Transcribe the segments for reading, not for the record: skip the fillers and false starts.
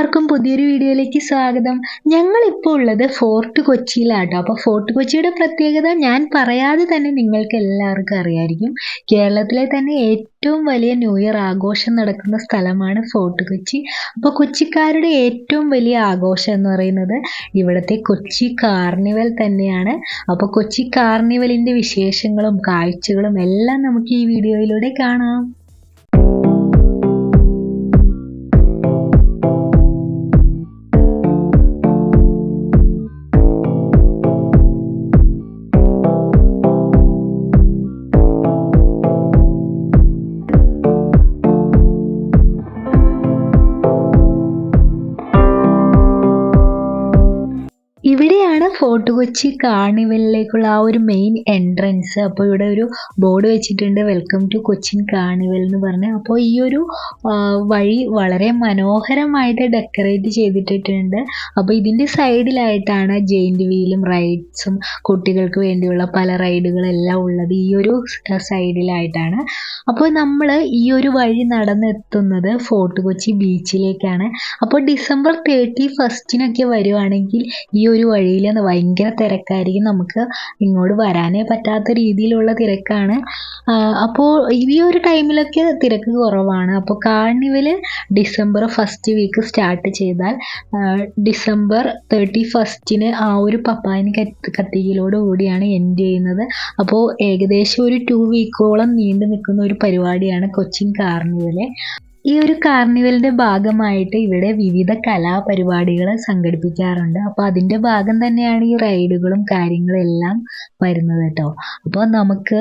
എല്ലാവർക്കും പുതിയൊരു വീഡിയോയിലേക്ക് സ്വാഗതം. ഞങ്ങളിപ്പോൾ ഉള്ളത് ഫോർട്ട് കൊച്ചിയിലാട്ടോ. അപ്പോൾ ഫോർട്ട് കൊച്ചിയുടെ പ്രത്യേകത ഞാൻ പറയാതെ തന്നെ നിങ്ങൾക്ക് എല്ലാവർക്കും അറിയായിരിക്കും. കേരളത്തിലെ തന്നെ ഏറ്റവും വലിയ ന്യൂ ഇയർ ആഘോഷം നടക്കുന്ന സ്ഥലമാണ് ഫോർട്ട് കൊച്ചി. അപ്പോൾ കൊച്ചിക്കാരുടെ ഏറ്റവും വലിയ ആഘോഷം എന്ന് പറയുന്നത് ഇവിടുത്തെ കൊച്ചി കാർണിവൽ തന്നെയാണ്. അപ്പോൾ കൊച്ചി കാർണിവലിൻ്റെ വിശേഷങ്ങളും കാഴ്ചകളും എല്ലാം നമുക്ക് ഈ വീഡിയോയിലൂടെ കാണാം. ഇവിടെയാണ് ഫോർട്ട് കൊച്ചി കാർണിവലിലേക്കുള്ള ആ ഒരു മെയിൻ എൻട്രൻസ്. അപ്പോൾ ഇവിടെ ഒരു ബോർഡ് വെച്ചിട്ടുണ്ട്, വെൽക്കം ടു കൊച്ചിൻ കാർണിവൽ എന്ന് പറഞ്ഞ്. അപ്പോൾ ഈ ഒരു വഴി വളരെ മനോഹരമായിട്ട് ഡെക്കറേറ്റ് ചെയ്തിട്ടുണ്ട്. അപ്പോൾ ഇതിൻ്റെ സൈഡിലായിട്ടാണ് ജെയിൻറ്റ് വീലും റൈഡ്സും കുട്ടികൾക്ക് വേണ്ടിയുള്ള പല റൈഡുകളെല്ലാം ഉള്ളത് ഈ ഒരു സൈഡിലായിട്ടാണ്. അപ്പോൾ നമ്മൾ ഈ ഒരു വഴി നടന്നെത്തുന്നത് ഫോർട്ട് കൊച്ചി ബീച്ചിലേക്കാണ്. അപ്പോൾ ഡിസംബർ 31 വരുവാണെങ്കിൽ ഈ ഒരു വഴിയിൽ ഭയങ്കര തിരക്കായിരിക്കും. നമുക്ക് ഇങ്ങോട്ട് വരാനേ പറ്റാത്ത രീതിയിലുള്ള തിരക്കാണ്. അപ്പോൾ ഈ ഒരു ടൈമിലൊക്കെ തിരക്ക് കുറവാണ്. അപ്പോൾ കാർണിവല് ഡിസംബർ 1 വീക്ക് സ്റ്റാർട്ട് ചെയ്താൽ ഡിസംബർ 31 ആ ഒരു പപ്പായന് കത്തിക്കലോട് കൂടിയാണ് എൻഡ് ചെയ്യുന്നത്. അപ്പോൾ ഏകദേശം ഒരു 2 വീക്കോളം നീണ്ടു നിൽക്കുന്ന ഒരു പരിപാടിയാണ് കൊച്ചിൻ കാർണിവല്. ഈ ഒരു കാർണിവലിൻ്റെ ഭാഗമായിട്ട് ഇവിടെ വിവിധ കലാപരിപാടികൾ സംഘടിപ്പിക്കാറുണ്ട്. അപ്പോൾ അതിൻ്റെ ഭാഗം തന്നെയാണ് ഈ റൈഡുകളും കാര്യങ്ങളും എല്ലാം വരുന്നത് കേട്ടോ. അപ്പോൾ നമുക്ക്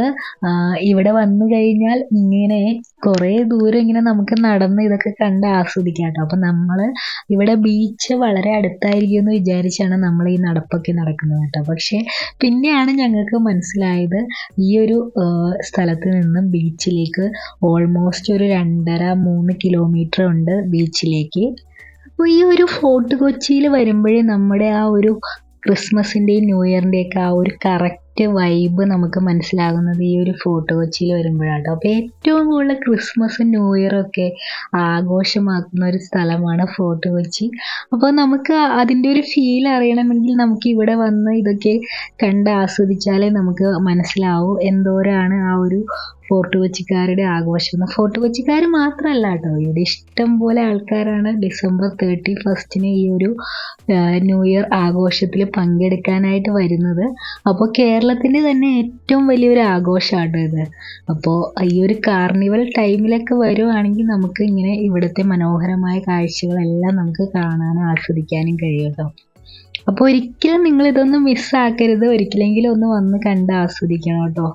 ഇവിടെ വന്നു കഴിഞ്ഞാൽ ഇങ്ങനെ കുറേ ദൂരം ഇങ്ങനെ നമുക്ക് നടന്ന് ഇതൊക്കെ കണ്ട് ആസ്വദിക്കാം കേട്ടോ. അപ്പോൾ നമ്മൾ ഇവിടെ ബീച്ച് വളരെ അടുത്തായിരിക്കും എന്ന് വിചാരിച്ചാണ് നമ്മൾ ഈ നടപ്പൊക്കെ നടക്കുന്നത് കേട്ടോ. പക്ഷേ പിന്നെയാണ് ഞങ്ങൾക്ക് മനസ്സിലായത് ഈ ഒരു സ്ഥലത്ത് നിന്നും ബീച്ചിലേക്ക് ഓൾമോസ്റ്റ് ഒരു 2.5-3 കിലോമീറ്റർ ഉണ്ട് ബീച്ചിലേക്ക്. അപ്പോൾ ഈ ഒരു ഫോർട്ട് കൊച്ചിയിൽ വരുമ്പോഴേ നമ്മുടെ ആ ഒരു ക്രിസ്മസിൻ്റെയും ന്യൂ ഇയറിൻ്റെയൊക്കെ ആ ഒരു കറക്റ്റ് വൈബ് നമുക്ക് മനസ്സിലാകുന്നത് ഈ ഒരു ഫോർട്ട് കൊച്ചിയിൽ വരുമ്പോഴാണ്. അപ്പോൾ ഏറ്റവും കൂടുതൽ ക്രിസ്മസും ന്യൂ ഇയറൊക്കെ ആഘോഷമാക്കുന്ന ഒരു സ്ഥലമാണ് ഫോർട്ട് കൊച്ചി. അപ്പോൾ നമുക്ക് അതിൻ്റെ ഒരു ഫീൽ അറിയണമെങ്കിൽ നമുക്ക് ഇവിടെ വന്ന് ഇതൊക്കെ കണ്ട് ആസ്വദിച്ചാലേ നമുക്ക് മനസ്സിലാവൂ എന്തോരാണ് ആ ഒരു ഫോർട്ട് കൊച്ചിക്കാരുടെ ആഘോഷം. ഫോർട്ട് കൊച്ചിക്കാർ മാത്രമല്ല കേട്ടോ, ഇവിടെ ഇഷ്ടം പോലെ ആൾക്കാരാണ് ഡിസംബർ 31 ഈ ഒരു ന്യൂ ഇയർ ആഘോഷത്തിൽ പങ്കെടുക്കാനായിട്ട് വരുന്നത്. അപ്പോൾ കേരളത്തിൻ്റെ തന്നെ ഏറ്റവും വലിയൊരു ആഘോഷമാണ് ഇത്. അപ്പോൾ ഈ ഒരു കാർണിവൽ ടൈമിലൊക്കെ വരുവാണെങ്കിൽ നമുക്ക് ഇങ്ങനെ ഇവിടുത്തെ മനോഹരമായ കാഴ്ചകളെല്ലാം നമുക്ക് കാണാനും ആസ്വദിക്കാനും കഴിയും കേട്ടോ. അപ്പോൾ ഒരിക്കലും നിങ്ങളിതൊന്നും മിസ്സാക്കരുത്, ഒരിക്കലെങ്കിലും ഒന്ന് വന്ന് കണ്ട് ആസ്വദിക്കണം കേട്ടോ.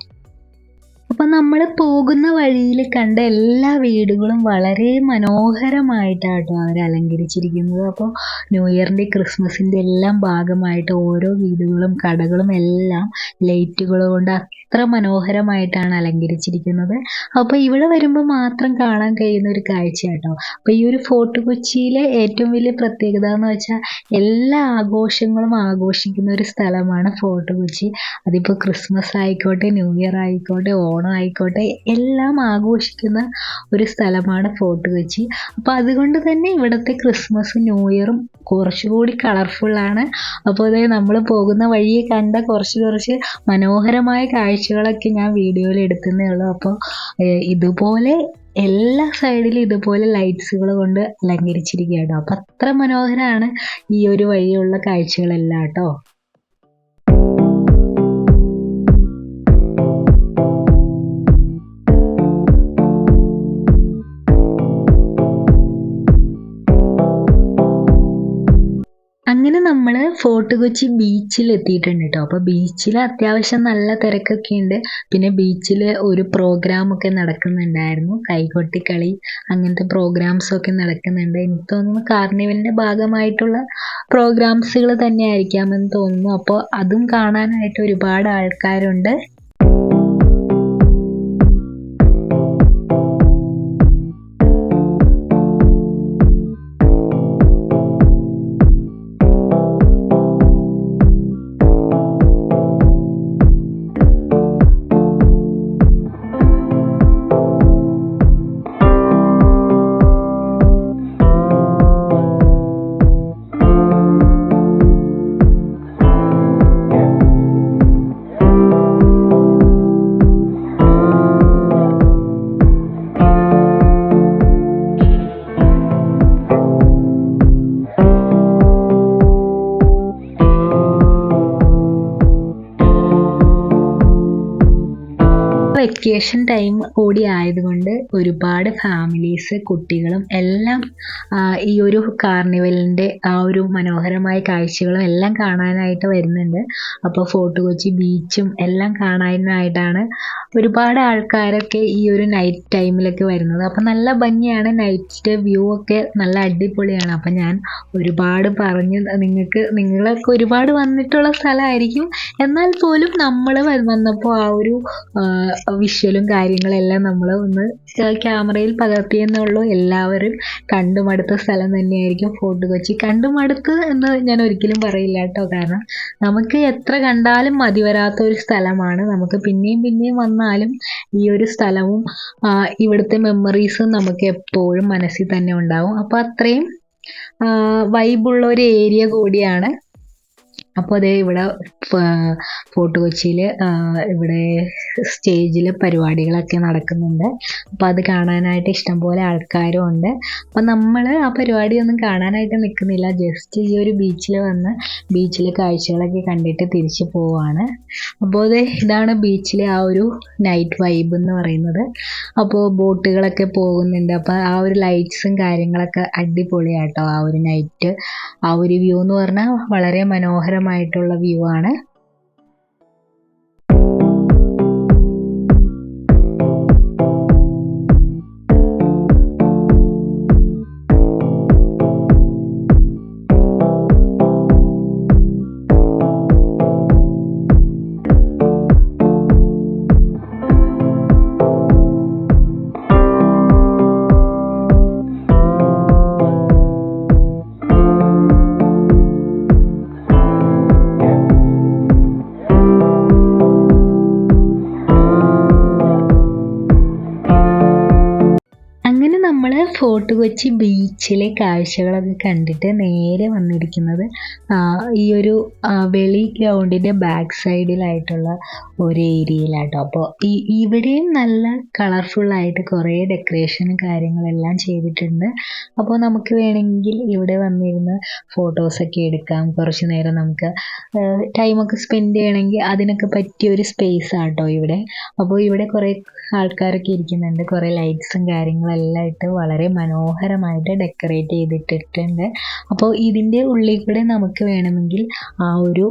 അപ്പോൾ നമ്മൾ പോകുന്ന വഴിയിൽ കണ്ട എല്ലാ വീടുകളും വളരെ മനോഹരമായിട്ടാട്ടോ അവർ അലങ്കരിച്ചിരിക്കുന്നത്. അപ്പോൾ ന്യൂ ഇയറിൻ്റെ ക്രിസ്മസിൻ്റെ എല്ലാം ഭാഗമായിട്ട് ഓരോ വീടുകളും കടകളും എല്ലാം ലൈറ്റുകൾ കൊണ്ട് അത്ര മനോഹരമായിട്ടാണ് അലങ്കരിച്ചിരിക്കുന്നത്. അപ്പോൾ ഇവിടെ വരുമ്പോൾ മാത്രം കാണാൻ കഴിയുന്ന ഒരു കാഴ്ച കേട്ടോ. അപ്പോൾ ഈ ഒരു ഫോർട്ട് കൊച്ചിയിലെ ഏറ്റവും വലിയ പ്രത്യേകത എന്ന് വെച്ചാൽ എല്ലാ ആഘോഷങ്ങളും ആഘോഷിക്കുന്ന ഒരു സ്ഥലമാണ് ഫോർട്ട് കൊച്ചി. അതിപ്പോൾ ക്രിസ്മസ് ആയിക്കോട്ടെ, ന്യൂ ഇയർ ആയിക്കോട്ടെ, ഓണം ആയിക്കോട്ടെ, എല്ലാം ആഘോഷിക്കുന്ന ഒരു സ്ഥലമാണ് ഫോർട്ട് കൊച്ചി. അപ്പോൾ അതുകൊണ്ട് തന്നെ ഇവിടുത്തെ ക്രിസ്മസും ന്യൂ ഇയറും കുറച്ചുകൂടി കളർഫുള്ളാണ്. അപ്പോൾ അതായത് നമ്മൾ പോകുന്ന വഴിയെ കണ്ട കുറച്ച് മനോഹരമായ കാഴ്ചകളൊക്കെ ഞാൻ വീഡിയോയിൽ എടുത്തതേ ഉള്ളൂ. അപ്പോൾ ഇതുപോലെ എല്ലാ സൈഡിലും ഇതുപോലെ ലൈറ്റ്സുകൾ കൊണ്ട് അലങ്കരിച്ചിരിക്കുക കേട്ടോ. അപ്പം അത്ര മനോഹരമാണ് ഈ ഒരു വഴിയുള്ള കാഴ്ചകളെല്ലാം കേട്ടോ. അങ്ങനെ നമ്മൾ ഫോർട്ട് കൊച്ചി ബീച്ചിൽ എത്തിയിട്ടുണ്ട് കേട്ടോ. അപ്പോൾ ബീച്ചിൽ അത്യാവശ്യം നല്ല തിരക്കൊക്കെ ഉണ്ട്. പിന്നെ ബീച്ചിൽ ഒരു പ്രോഗ്രാമൊക്കെ നടക്കുന്നുണ്ടായിരുന്നു, കൈകൊട്ടിക്കളി അങ്ങനത്തെ പ്രോഗ്രാംസൊക്കെ നടക്കുന്നുണ്ട്. എനിക്ക് തോന്നുന്നു കാർണിവലിൻ്റെ ഭാഗമായിട്ടുള്ള പ്രോഗ്രാംസുകൾ തന്നെ ആയിരിക്കാമെന്ന് തോന്നുന്നു. അപ്പോൾ അതും കാണാനായിട്ട് ഒരുപാട് ആൾക്കാരുണ്ട്. വെക്കേഷൻ ടൈം കൂടി ആയതുകൊണ്ട് ഒരുപാട് ഫാമിലീസ് കുട്ടികളും എല്ലാം ഈ ഒരു കാർണിവലിൻ്റെ ആ ഒരു മനോഹരമായ കാഴ്ചകളും എല്ലാം കാണാനായിട്ട് വരുന്നുണ്ട്. അപ്പോൾ ഫോർട്ട് കൊച്ചി ബീച്ചും എല്ലാം കാണാനായിട്ടാണ് ഒരുപാട് ആൾക്കാരൊക്കെ ഈ ഒരു നൈറ്റ് ടൈമിലൊക്കെ വരുന്നത്. അപ്പം നല്ല ഭംഗിയാണ്, നൈറ്റ് വ്യൂ ഒക്കെ നല്ല അടിപൊളിയാണ്. അപ്പം ഞാൻ ഒരുപാട് പറഞ്ഞ് നിങ്ങളൊക്കെ ഒരുപാട് വന്നിട്ടുള്ള സ്ഥലമായിരിക്കും, എന്നാൽ പോലും നമ്മൾ വന്നപ്പോൾ ആ ഒരു വിഷ്വലും കാര്യങ്ങളെല്ലാം നമ്മൾ ഒന്ന് ക്യാമറയിൽ പകർത്തിയെന്നുള്ളൂ. എല്ലാവരും കണ്ടുമടുത്ത സ്ഥലം തന്നെയായിരിക്കും ഫോർട്ട് കൊച്ചി. കണ്ടുമടുത്ത് എന്ന് ഞാൻ ഒരിക്കലും പറയില്ല കേട്ടോ, കാരണം നമുക്ക് എത്ര കണ്ടാലും മതി വരാത്ത ഒരു സ്ഥലമാണ്. നമുക്ക് പിന്നെയും പിന്നെയും വന്നാലും ഈ ഒരു സ്ഥലവും ഇവിടുത്തെ മെമ്മറീസും നമുക്ക് എപ്പോഴും മനസ്സിൽ തന്നെ ഉണ്ടാവും. അപ്പോൾ അത്രയും വൈബുള്ള ഒരു ഏരിയ കൂടിയാണ്. അപ്പോൾ അതേ ഇവിടെ ഫോർട്ട് കൊച്ചിയിൽ ഇവിടെ സ്റ്റേജിൽ പരിപാടികളൊക്കെ നടക്കുന്നുണ്ട്. അപ്പോൾ അത് കാണാനായിട്ട് ഇഷ്ടംപോലെ ആൾക്കാരും ഉണ്ട്. അപ്പോൾ നമ്മൾ ആ പരിപാടിയൊന്നും കാണാനായിട്ട് നിൽക്കുന്നില്ല, ജസ്റ്റ് ഈ ഒരു ബീച്ചിൽ വന്ന് ബീച്ചിലെ കാഴ്ചകളൊക്കെ കണ്ടിട്ട് തിരിച്ചു പോവാണ്. അപ്പോൾ ഇതാണ് ബീച്ചിലെ ആ ഒരു നൈറ്റ് വൈബ് എന്ന് പറയുന്നത്. അപ്പോൾ ബോട്ടുകളൊക്കെ പോകുന്നുണ്ട്. അപ്പോൾ ആ ഒരു ലൈറ്റ്സും കാര്യങ്ങളൊക്കെ അടിപൊളിയാട്ടോ. ആ ഒരു നൈറ്റ് ആ ഒരു വ്യൂ എന്ന് പറഞ്ഞാൽ വളരെ മനോഹരമായിട്ടുള്ള വ്യൂ ആണ്. ഫോർട്ട് കൊച്ചി ബീച്ചിലെ കാഴ്ചകളൊക്കെ കണ്ടിട്ട് നേരെ വന്നിരിക്കുന്നത് ഈ ഒരു വെളി ഗ്രൗണ്ടിൻ്റെ ബാക്ക് സൈഡിലായിട്ടുള്ള ഒരു ഏരിയയിലാട്ടോ. അപ്പോൾ ഇവിടെയും നല്ല കളർഫുള്ളായിട്ട് കുറേ ഡെക്കറേഷനും കാര്യങ്ങളെല്ലാം ചെയ്തിട്ടുണ്ട്. അപ്പോൾ നമുക്ക് വേണമെങ്കിൽ ഇവിടെ വന്നിരുന്ന് ഫോട്ടോസൊക്കെ എടുക്കാം. കുറച്ച് നേരം നമുക്ക് ടൈമൊക്കെ സ്പെൻഡ് ചെയ്യണമെങ്കിൽ അതിനൊക്കെ പറ്റിയ ഒരു സ്പേസ് ആട്ടോ ഇവിടെ. അപ്പോൾ ഇവിടെ കുറേ ആൾക്കാരൊക്കെ ഇരിക്കുന്നുണ്ട്. കുറേ ലൈറ്റ്സും കാര്യങ്ങളെല്ലാം ഇട്ട് വളരെ മനോഹരമായിട്ട് ഡെക്കറേറ്റ് ചെയ്തിട്ടിട്ടുണ്ട്. അപ്പോൾ ഇതിൻ്റെ ഉള്ളിൽ കൂടെ നമുക്ക് വേണമെങ്കിൽ ആ ഒരു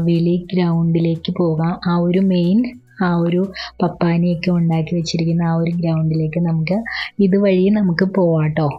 വെളി ഗ്രൗണ്ടിലേക്ക് പോകാം. ആ ഒരു മെയിൻ ആ ഒരു പപ്പാനിയൊക്കെ ഉണ്ടാക്കി വെച്ചിരിക്കുന്ന ആ ഒരു ഗ്രൗണ്ടിലേക്ക് നമുക്ക് ഇതുവഴി നമുക്ക് പോവാട്ടോ.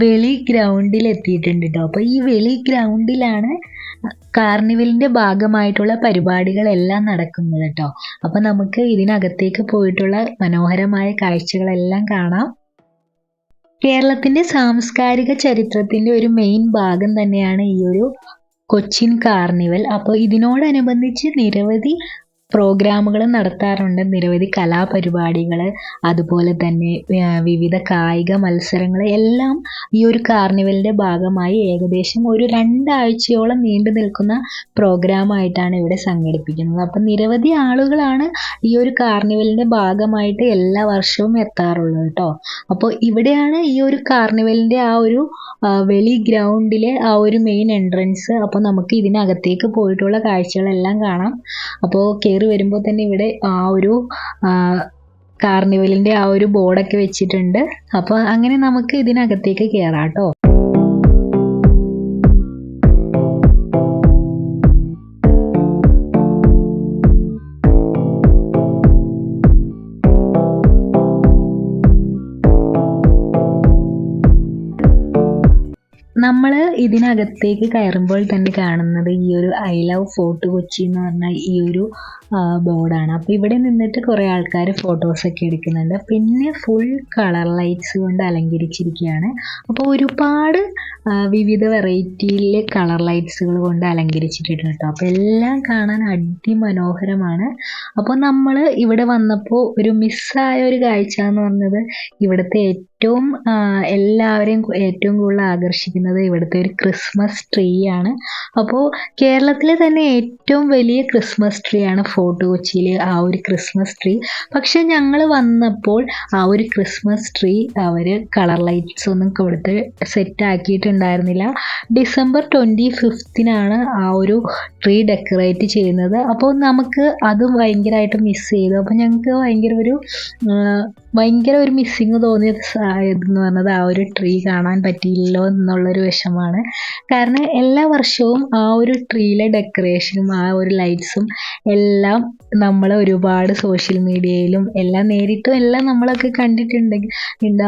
വെളി ഗ്രൗണ്ടിൽ എത്തിയിട്ടുണ്ട് കേട്ടോ. അപ്പോൾ ഈ വെളി ഗ്രൗണ്ടിലാണ് കാർണിവലിൻ്റെ ഭാഗമായിട്ടുള്ള പരിപാടികളെല്ലാം നടക്കുന്നത് കേട്ടോ. അപ്പോൾ നമുക്ക് ഇതിനകത്തേക്ക് പോയിട്ടുള്ള മനോഹരമായ കാഴ്ചകളെല്ലാം കാണാം. കേരളത്തിൻ്റെ സാംസ്കാരിക ചരിത്രത്തിൻ്റെ ഒരു മെയിൻ ഭാഗം തന്നെയാണ് ഈ ഒരു കൊച്ചിൻ കാർണിവൽ. അപ്പോൾ ഇതിനോടനുബന്ധിച്ച് നിരവധി പ്രോഗ്രാമുകൾ നടത്താറുണ്ട്, നിരവധി കലാപരിപാടികൾ, അതുപോലെ തന്നെ വിവിധ കായിക മത്സരങ്ങൾ എല്ലാം ഈ ഒരു കാർണിവലിൻ്റെ ഭാഗമായി ഏകദേശം ഒരു 2 ആഴ്ചയോളം നീണ്ടു നിൽക്കുന്ന പ്രോഗ്രാമായിട്ടാണ് ഇവിടെ സംഘടിപ്പിക്കുന്നത്. അപ്പം നിരവധി ആളുകളാണ് ഈ ഒരു കാർണിവലിൻ്റെ ഭാഗമായിട്ട് എല്ലാ വർഷവും എത്താറുള്ളത് കേട്ടോ. അപ്പോൾ ഇവിടെയാണ് ഈ ഒരു കാർണിവലിൻ്റെ ആ ഒരു വെളി ഗ്രൗണ്ടിലെ ആ ഒരു മെയിൻ എൻട്രൻസ്. അപ്പോൾ നമുക്ക് ഇതിനകത്തേക്ക് പോയിട്ടുള്ള കാഴ്ചകളെല്ലാം കാണാം. അപ്പോൾ കയറി വരുമ്പോൾ തന്നെ ഇവിടെ ആ ഒരു കാർണിവലിൻ്റെ ആ ഒരു ബോർഡൊക്കെ വെച്ചിട്ടുണ്ട്. അപ്പോൾ അങ്ങനെ നമുക്ക് ഇതിനകത്തേക്ക് കയറാം കേട്ടോ. ഇതിനകത്തേക്ക് കയറുമ്പോൾ തന്നെ കാണുന്നത് ഈ ഒരു ഐ ലവ് ഫോർട്ട് കൊച്ചി എന്ന് പറഞ്ഞ ഈ ഒരു ബോർഡാണ്. അപ്പോൾ ഇവിടെ നിന്നിട്ട് കുറേ ആൾക്കാർ ഫോട്ടോസൊക്കെ എടുക്കുന്നുണ്ട്. പിന്നെ ഫുൾ കളർ ലൈറ്റ്സ് കൊണ്ട് അലങ്കരിച്ചിരിക്കുകയാണ്. അപ്പോൾ ഒരുപാട് വിവിധ വെറൈറ്റിയിലെ കളർ ലൈറ്റ്സുകൾ കൊണ്ട് അലങ്കരിച്ചിട്ടുണ്ട് കേട്ടോ. അപ്പോൾ എല്ലാം കാണാൻ അതിമനോഹരമാണ്. അപ്പോൾ നമ്മൾ ഇവിടെ വന്നപ്പോൾ ഒരു മിസ്സായ ഒരു കാഴ്ച എന്ന് പറഞ്ഞത് ഇവിടുത്തെ എല്ലാവരെയും ഏറ്റവും കൂടുതൽ ആകർഷിക്കുന്നത് ഇവിടുത്തെ ഒരു ക്രിസ്മസ് ട്രീ ആണ്. അപ്പോൾ കേരളത്തിലെ തന്നെ ഏറ്റവും വലിയ ക്രിസ്മസ് ട്രീ ആണ് ഫോർട്ട് കൊച്ചിയിലെ ആ ഒരു ക്രിസ്മസ് ട്രീ. പക്ഷെ ഞങ്ങൾ വന്നപ്പോൾ ആ ഒരു ക്രിസ്മസ് ട്രീ അവർ കളർ ലൈറ്റ്സ് ഒന്നും കൊടുത്ത് സെറ്റ് ആക്കിയിട്ടുണ്ടായിരുന്നില്ല. ഡിസംബർ 25 ആ ഒരു ട്രീ ഡെക്കറേറ്റ് ചെയ്യുന്നത്. അപ്പോൾ നമുക്ക് അത് ഭയങ്കരമായിട്ട് മിസ് ചെയ്തു. അപ്പോൾ ഞങ്ങൾക്ക് ഭയങ്കര ഒരു മിസ്സിങ് തോന്നിയതെന്ന് പറഞ്ഞത് ആ ഒരു ട്രീ കാണാൻ പറ്റിയില്ലല്ലോ എന്നുള്ളൊരു വിഷമാണ്. കാരണം എല്ലാ വർഷവും ആ ഒരു ട്രീയിലെ ഡെക്കറേഷനും ആ ഒരു ലൈറ്റ്സും എല്ലാം നമ്മൾ ഒരുപാട് സോഷ്യൽ മീഡിയയിലും എല്ലാം നേരിട്ടും എല്ലാം നമ്മളൊക്കെ കണ്ടിട്ടുണ്ട്.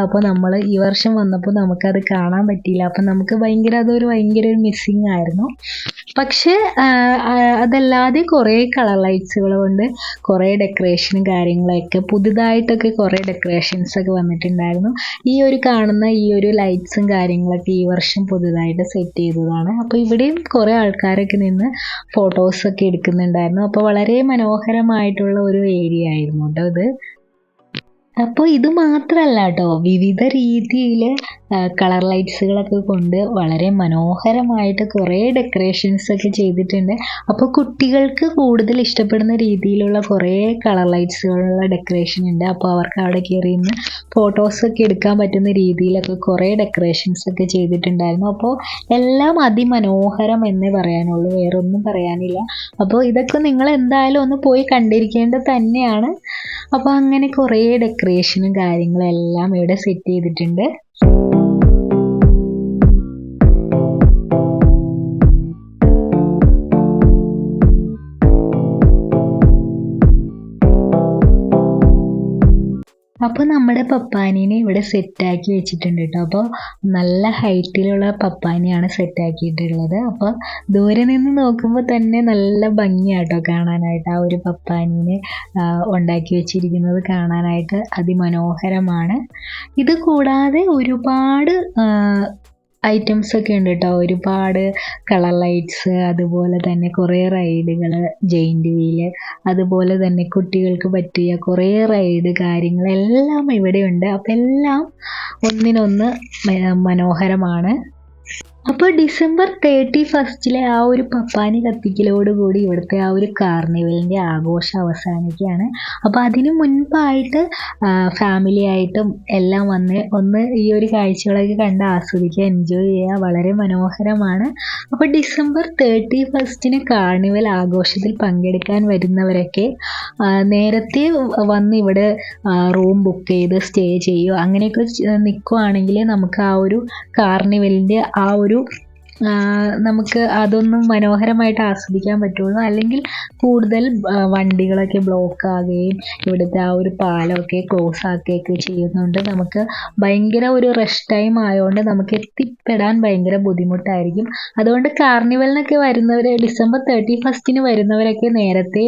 അപ്പോൾ നമ്മൾ ഈ വർഷം വന്നപ്പോൾ നമുക്കത് കാണാൻ പറ്റിയില്ല. അപ്പം നമുക്ക് ഭയങ്കര ഒരു മിസ്സിങ് ആയിരുന്നു. പക്ഷേ അതല്ലാതെ കുറേ കളർ ലൈറ്റ്സുകൾ കൊണ്ട് കുറേ ഡെക്കറേഷനും കാര്യങ്ങളൊക്കെ പുതുതായിട്ടൊക്കെ കുറേ ഡെക്കറേഷൻസൊക്കെ വന്നിട്ടുണ്ടായിരുന്നു. ഈ ഒരു കാണുന്ന ഈ ഒരു ലൈറ്റ്സും കാര്യങ്ങളൊക്കെ ഈ വർഷം പുതുതായിട്ട് സെറ്റ് ചെയ്തതാണ്. അപ്പോൾ ഇവിടെയും കുറേ ആൾക്കാരൊക്കെ നിന്ന് ഫോട്ടോസൊക്കെ എടുക്കുന്നുണ്ടായിരുന്നു. അപ്പോൾ വളരെ മനോഹരമായിട്ടുള്ള ഒരു ഏരിയ ആയിരുന്നു കേട്ടോ ഇത്. അപ്പോൾ ഇത് മാത്രമല്ല കേട്ടോ, വിവിധ രീതിയിൽ കളർ ലൈറ്റ്സുകളൊക്കെ കൊണ്ട് വളരെ മനോഹരമായിട്ട് കുറേ ഡെക്കറേഷൻസൊക്കെ ചെയ്തിട്ടുണ്ട്. അപ്പോൾ കുട്ടികൾക്ക് കൂടുതൽ ഇഷ്ടപ്പെടുന്ന രീതിയിലുള്ള കുറേ കളർ ലൈറ്റ്സുകളുള്ള ഡെക്കറേഷൻ ഉണ്ട്. അപ്പോൾ അവർക്ക് അവിടെ കയറി നിന്ന് ഫോട്ടോസൊക്കെ എടുക്കാൻ പറ്റുന്ന രീതിയിലൊക്കെ കുറേ ഡെക്കറേഷൻസൊക്കെ ചെയ്തിട്ടുണ്ടായിരുന്നു. അപ്പോൾ എല്ലാം അതിമനോഹരം എന്നേ പറയാനുള്ളൂ, വേറൊന്നും പറയാനില്ല. അപ്പോൾ ഇതൊക്കെ നിങ്ങൾ എന്തായാലും ഒന്ന് പോയി കണ്ടിരിക്കേണ്ടത് തന്നെയാണ്. അപ്പോൾ അങ്ങനെ കുറേ ഡെക്കറേഷനും കാര്യങ്ങളും എല്ലാം ഇവിടെ സെറ്റ് ചെയ്തിട്ടുണ്ട്. അപ്പോൾ നമ്മുടെ പപ്പാനീനെ ഇവിടെ സെറ്റാക്കി വെച്ചിട്ടുണ്ട് കേട്ടോ. അപ്പോൾ നല്ല ഹൈറ്റിലുള്ള പപ്പാനിയാണ് സെറ്റാക്കിയിട്ടുള്ളത്. അപ്പോൾ ദൂരെ നിന്ന് നോക്കുമ്പോൾ തന്നെ നല്ല ഭംഗിയാട്ടോ കാണാനായിട്ട്. ആ ഒരു പപ്പാനീനെ ഉണ്ടാക്കി വെച്ചിരിക്കുന്നത് കാണാനായിട്ട് അതിമനോഹരമാണ്. ഇത് കൂടാതെ ഒരുപാട് ഐറ്റംസ് ഒക്കെ ഉണ്ട് കേട്ടോ. ഒരുപാട് കളർ ലൈറ്റ്സ്, അതുപോലെ തന്നെ കുറേ റൈഡുകൾ, ജെയിൻറ്റ് വീല്, അതുപോലെ തന്നെ കുട്ടികൾക്ക് പറ്റിയ കുറേ റൈഡ് കാര്യങ്ങളെല്ലാം ഇവിടെയുണ്ട്. അപ്പം എല്ലാം ഒന്നിനൊന്ന് മനോഹരമാണ്. അപ്പോൾ ഡിസംബർ 31 ആ ഒരു പപ്പാനി കത്തിക്കലോടുകൂടി ഇവിടുത്തെ ആ ഒരു കാർണിവലിൻ്റെ ആഘോഷം അവസാനിക്കുകയാണ്. അപ്പോൾ അതിനു മുൻപായിട്ട് ഫാമിലി ആയിട്ടും എല്ലാം ഒന്ന് ഈ ഒരു കാഴ്ചകളൊക്കെ കണ്ട് ആസ്വദിക്കുക, എൻജോയ് ചെയ്യുക. വളരെ മനോഹരമാണ്. അപ്പോൾ ഡിസംബർ 31 കാർണിവൽ ആഘോഷത്തിൽ പങ്കെടുക്കാൻ വരുന്നവരൊക്കെ നേരത്തെ വന്ന് ഇവിടെ റൂം ബുക്ക് ചെയ്ത് സ്റ്റേ ചെയ്യുക അങ്ങനെയൊക്കെ നിൽക്കുകയാണെങ്കിൽ നമുക്ക് ആ ഒരു കാർണിവലിൻ്റെ ആ ഒരു നമുക്ക് അതൊന്നും മനോഹരമായിട്ട് ആസ്വദിക്കാൻ പറ്റുള്ളൂ. അല്ലെങ്കിൽ കൂടുതൽ വണ്ടികളൊക്കെ ബ്ലോക്ക് ആകുകയും ഇവിടുത്തെ ആ ഒരു പാലമൊക്കെ ക്ലോസ് ആക്കുകയൊക്കെ ചെയ്യുന്നുണ്ട്. നമുക്ക് ഭയങ്കര ഒരു റഷ് ടൈം ആയതുകൊണ്ട് നമുക്ക് എത്തിപ്പെടാൻ ഭയങ്കര ബുദ്ധിമുട്ടായിരിക്കും. അതുകൊണ്ട് കാർണിവലിനൊക്കെ വരുന്നവർ, ഡിസംബർ 31 വരുന്നവരൊക്കെ നേരത്തെ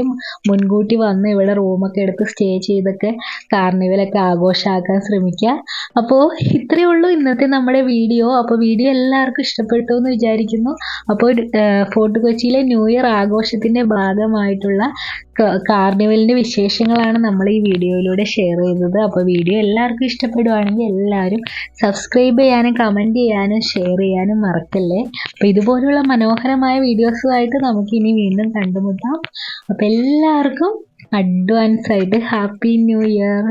മുൻകൂട്ടി വന്ന് ഇവിടെ റൂമൊക്കെ എടുത്ത് സ്റ്റേ ചെയ്തൊക്കെ കാർണിവലൊക്കെ ആഘോഷമാക്കാൻ ശ്രമിക്കുക. അപ്പോൾ ഇത്രയേ ഉള്ളൂ ഇന്നത്തെ നമ്മുടെ വീഡിയോ. അപ്പോൾ വീഡിയോ എല്ലാവർക്കും ഇഷ്ടപ്പെട്ടു എന്ന് വിചാരിക്കുന്നു. അപ്പോൾ ഫോർട്ട് കൊച്ചിയിലെ ന്യൂ ഇയർ ആഘോഷത്തിൻ്റെ ഭാഗമായിട്ടുള്ള കാർണിവലിൻ്റെ വിശേഷങ്ങളാണ് നമ്മൾ ഈ വീഡിയോയിലൂടെ ഷെയർ ചെയ്തത്. അപ്പോൾ വീഡിയോ എല്ലാവർക്കും ഇഷ്ടപ്പെടുവാണെങ്കിൽ എല്ലാവരും സബ്സ്ക്രൈബ് ചെയ്യാനും കമൻറ്റ് ചെയ്യാനും ഷെയർ ചെയ്യാനും മറക്കല്ലേ. അപ്പോൾ ഇതുപോലുള്ള മനോഹരമായ വീഡിയോസുമായിട്ട് നമുക്ക് ഇനി വീണ്ടും കണ്ടുമുട്ടാം. അപ്പോൾ എല്ലാവർക്കും അഡ്വാൻസ് ആയിട്ട് ഹാപ്പി ന്യൂ ഇയർ.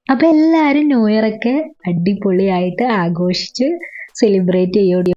അപ്പോൾ എല്ലാവരും ന്യൂ ഇയറൊക്കെ അടിപൊളിയായിട്ട് ആഘോഷിച്ച് സെലിബ്രേറ്റ് ചെയ്യും.